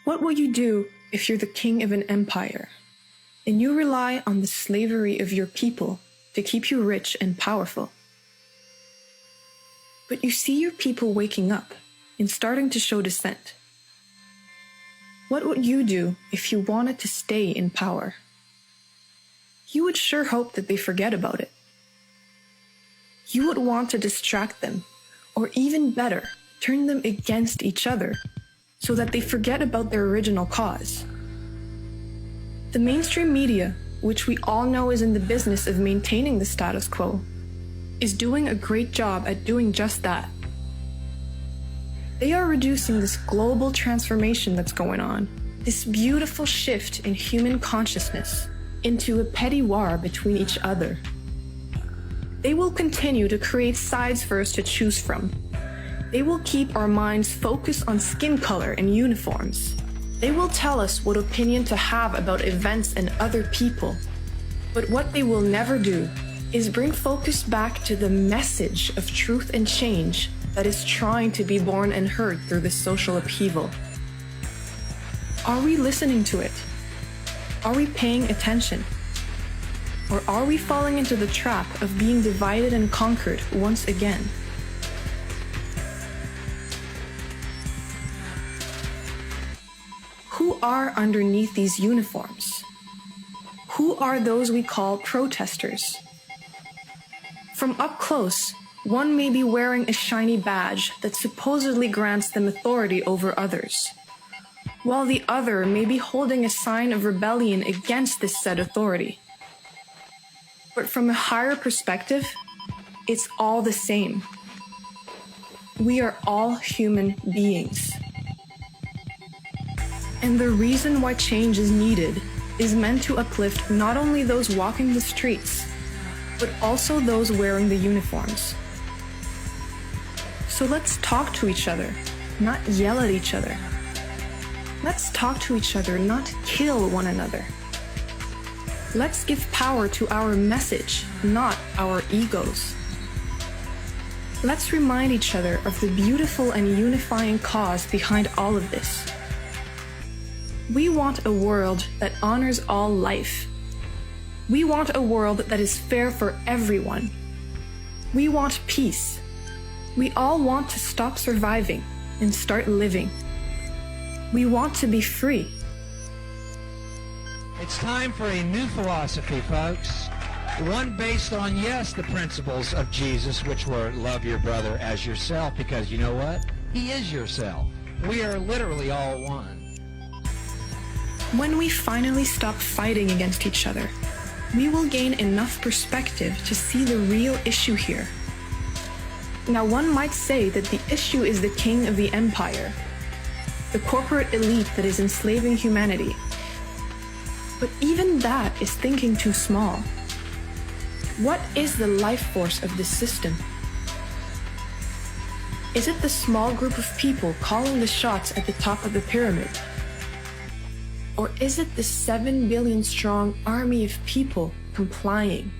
What will you do if you're the king of an empire and you rely on the slavery of your people to keep you rich and powerful? But you see your people waking up and starting to show dissent. What would you do if you wanted to stay in power? You would sure hope that they forget about it. You would want to distract them, or even better, turn them against each other, so that they forget about their original cause. The mainstream media, which we all know is in the business of maintaining the status quo, is doing a great job at doing just that. They are reducing this global transformation that's going on, this beautiful shift in human consciousness, into a petty war between each other. They will continue to create sides for us to choose from. They will keep our minds focused on skin color and uniforms. They will tell us what opinion to have about events and other people. But what they will never do is bring focus back to the message of truth and change that is trying to be born and heard through this social upheaval. Are we listening to it? Are we paying attention? Or are we falling into the trap of being divided and conquered once again? Who are underneath these uniforms? Who are those we call protesters? From up close, one may be wearing a shiny badge that supposedly grants them authority over others, while the other may be holding a sign of rebellion against this said authority. But from a higher perspective, it's all the same. We are all human beings. And the reason why change is needed is meant to uplift not only those walking the streets, but also those wearing the uniforms. So let's talk to each other, not yell at each other. Let's talk to each other, not kill one another. Let's give power to our message, not our egos. Let's remind each other of the beautiful and unifying cause behind all of this. We want a world that honors all life. We want a world that is fair for everyone. We want peace. We all want to stop surviving and start living. We want to be free. It's time for a new philosophy, folks. One based on, yes, the principles of Jesus, which were love your brother as yourself, because you know what? He is yourself. We are literally all one. When we finally stop fighting against each other, we will gain enough perspective to see the real issue here. Now, one might say that the issue is the king of the empire, the corporate elite that is enslaving humanity. But even that is thinking too small. What is the life force of this system? Is it the small group of people calling the shots at the top of the pyramid? Or is it the 7 billion strong army of people complying?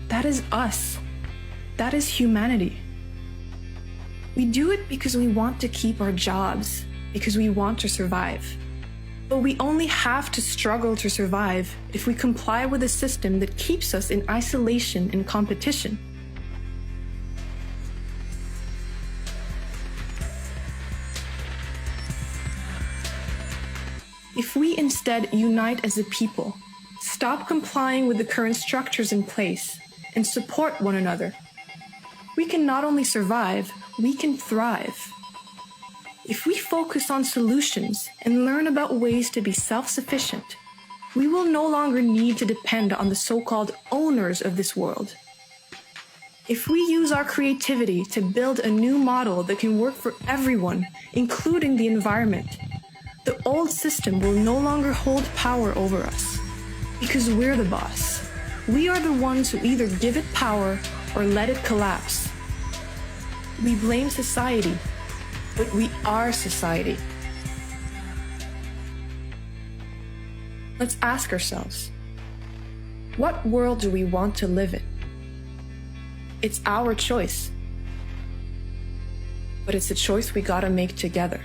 That is us. That is humanity. We do it because we want to keep our jobs, because we want to survive. But we only have to struggle to survive if we comply with a system that keeps us in isolation and competition. If we instead unite as a people, stop complying with the current structures in place, and support one another, we can not only survive, we can thrive. If we focus on solutions and learn about ways to be self-sufficient, we will no longer need to depend on the so-called owners of this world. If we use our creativity to build a new model that can work for everyone, including the environment, the old system will no longer hold power over us, because we're the boss. We are the ones who either give it power or let it collapse. We blame society, but we are society. Let's ask ourselves, what world do we want to live in? It's our choice, but it's a choice we gotta make together.